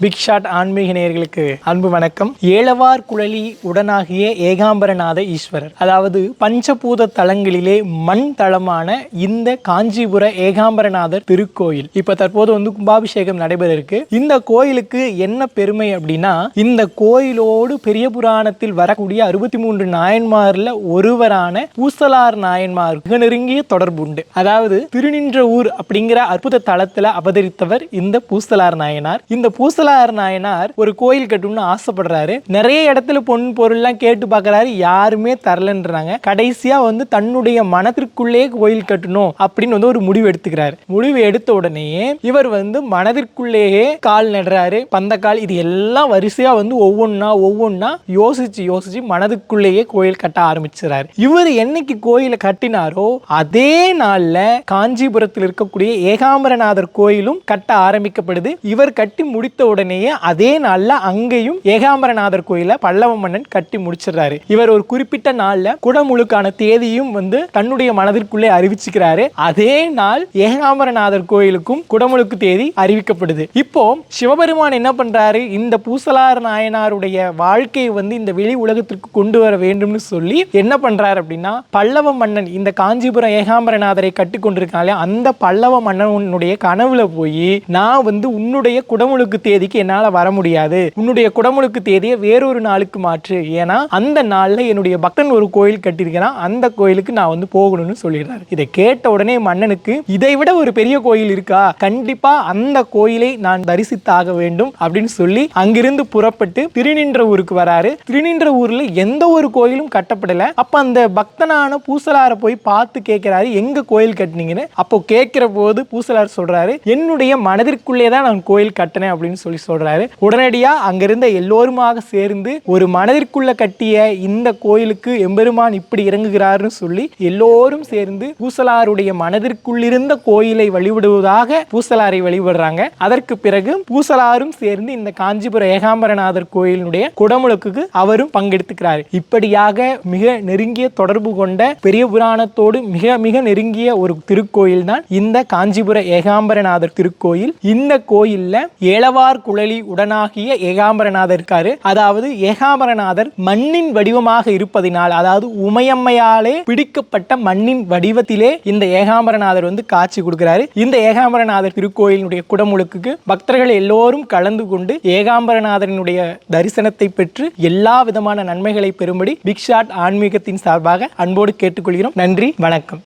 Big shot ஆன்மீக நேயர்களுக்கு அன்பு வணக்கம். ஏலவார் குழலி உடனாகிய ஏகாம்பரநாத ஈஸ்வரர், அதாவது பஞ்சபூத தலங்களிலே மண் தளமான இந்த காஞ்சிபுர ஏகாம்பரநாதர் திருக்கோயில் இப்ப தற்போது கும்பாபிஷேகம் நடைபெற இருக்கு. இந்த கோயிலுக்கு என்ன பெருமை அப்படின்னா, இந்த கோயிலோடு பெரிய புராணத்தில் வரக்கூடிய 63 நாயன்மார்ல ஒருவரான பூசலார் நாயன்மார் மிக நெருங்கிய தொடர்பு உண்டு. அதாவது திருநின்ற ஊர் அப்படிங்கிற அற்புத தலத்துல அவதரித்தவர் இந்த பூசலார் நாயனார். இந்த பூசலார் நாயனார் ஒரு கோயில் கட்டணும்னு ஆசைப்படுறாரு. நிறைய இடத்துல பொன் பொருள்லாம் கேட்டு பார்க்கறாரு, யாருமே தரலன்றாங்க. கடைசியா தன்னுடைய மனதிற்குள்ளே கோயில் கட்டணும் அப்படின்னு ஒரு முடிவு எடுத்துக்கிறாரு. முடிவு எடுத்த உடனே இவர் மனதிற்குள்ளேயே கால் நடுறாரு, பந்தக்கால், இது எல்லாம் வரிசையா ஒவ்வொன்னா யோசிச்சு மனதுக்குள்ளேயே கோயில் கட்ட ஆரம்பிச்சாரு. இவர் என்னைக்கு கோயிலை கட்டினாரோ அதே நாள்ல காஞ்சிபுரத்தில் இருக்கக்கூடிய ஏகாம்பரநாதர் கோயிலும் கட்ட ஆரம்பிக்கப்படுது. இவர் கட்டி முடித்த உடனேயே அதே நாள்ல அங்கேயும் ஏகாம்பரநாதர் கோயிலை பல்லவ மன்னன் கட்டி முடிச்சிடறாரு. இவர் ஒரு குறிப்பிட்ட நாள்ல குடமுழுக்கான தேதியும் தன்னுடைய மனதிற்குள்ளே அறிவிச்சுக்கிறாரு. அதே நாள் ஏகாம்பரநாதர் கோயிலுக்கும் குடமுழுக்கு தேதி அறிவிக்கப்படுது. இப்போ சிவபெருமான் என்ன பண்றாரு, இந்த பூசலார் நாயனாருடைய வாழ்க்கையை இந்த வெளி உலகத்திற்கு கொண்டு வர வேண்டும்னு சொல்லி என்ன பண்றாரு அப்படின்னா, பல்லவ மன்னன் இந்த காஞ்சிபுரம் ஏகாம்பரநாதரை கட்டி கொண்டிருக்காங்க, அந்த பல்லவ மன்னனுடைய கனவுல போய், நான் உன்னுடைய குடமுழுக்கு தேதிக்கு என்னால வர முடியாது, உன்னுடைய குடமுழுக்கு தேதியை வேறொரு நாளுக்கு மாற்று, ஏன்னா அந்த நாள்ல என்னுடைய பக்தன் ஒரு கோயில் கட்டியிருக்கிறான், அந்த கோயிலுக்கு நான் போகணும்னு சொல்லிடுறாரு. இதை கேட்ட உடனே மன்னனுக்கு, இதை விட ஒரு பெரிய கோயில் இருக்கா, கண்டிப்பா அந்த கோயிலை நான் தரிசித்தாக வேண்டும் அப்படின்னு சொல்லி அங்கிருந்து புறப்பட்டு திருநின்ற ஊருக்கு வராரு. திருநின்ற ஊர்ல எந்த ஒரு கோயிலும் கட்டப்படல. அப்ப அந்த பக்தனான பூசலார போய் பார்த்து கேட்கிறாரு, எங்க கோயில் கட்டினீங்கன்னு. அப்போ கேட்கிற போது பூசலார் சொல்றாரு, என்னுடைய மனதிற்குள்ளே தான் நான் கோயில் கட்டினேன் அப்படின்னு சொல்லி சொல்றாரு. உடனடியா அங்கிருந்த எல்லோருமாக சேர்ந்து ஒரு மனதிற்குள்ள கட்டிய இந்த கோயிலுக்கு எம்பெருமான் இப்படி இறங்குகிறார்னு சொல்லி எல்லோரும் சேர்ந்து பூசலாருடைய மனதிற்குள்ளிருந்த கோயிலை வழிபடுவதாக பூசலாரை வழிபடுறாங்க. அதற்கு பிறகு பூசலாரும் சேர்ந்து இந்த காஞ்சிபுர ஏகாம்பரநாதர் கோயிலுடைய குடமுழுக்கு அவரும் பங்கெடுத்துக்கிறார். இப்படியாக மிக நெருங்கிய தொடர்பு கொண்ட பெரிய புராணத்தோடு மிக மிக நெருங்கிய ஒரு திருக்கோயில் தான் இந்த காஞ்சிபுர ஏகாம்பரநாதர் திருக்கோயில். இந்த கோயில்ல ஏலவார் குழலி உடனாகிய ஏகாம்பரநாதர் இருக்காரு. அதாவது ஏகாம்பரநாதர் மண்ணின் வடிவமாக இருப்பதினால், அதாவது உமையம்மையாலே பிடிக்கப்பட்ட மண்ணின் வடிவத்திலே இந்த ஏகாம்பரநாதர் காட்சி கொடுக்கிறாரு. இந்த ஏகாம்பரநாதர் திருக்கோயிலுடைய குடமுழுக்கு பக்தர்கள் எல்லோரும் கலந்து கொண்டு ஏகாம்பரநாதனுடைய தரிசனத்தை பெற்று எல்லா விதமான நன்மைகளை பெறும்படி பிக் ஷாட் ஆன்மீகத்தின் சார்பாக அன்போடு கேட்டுக்கொள்கிறோம். நன்றி, வணக்கம்.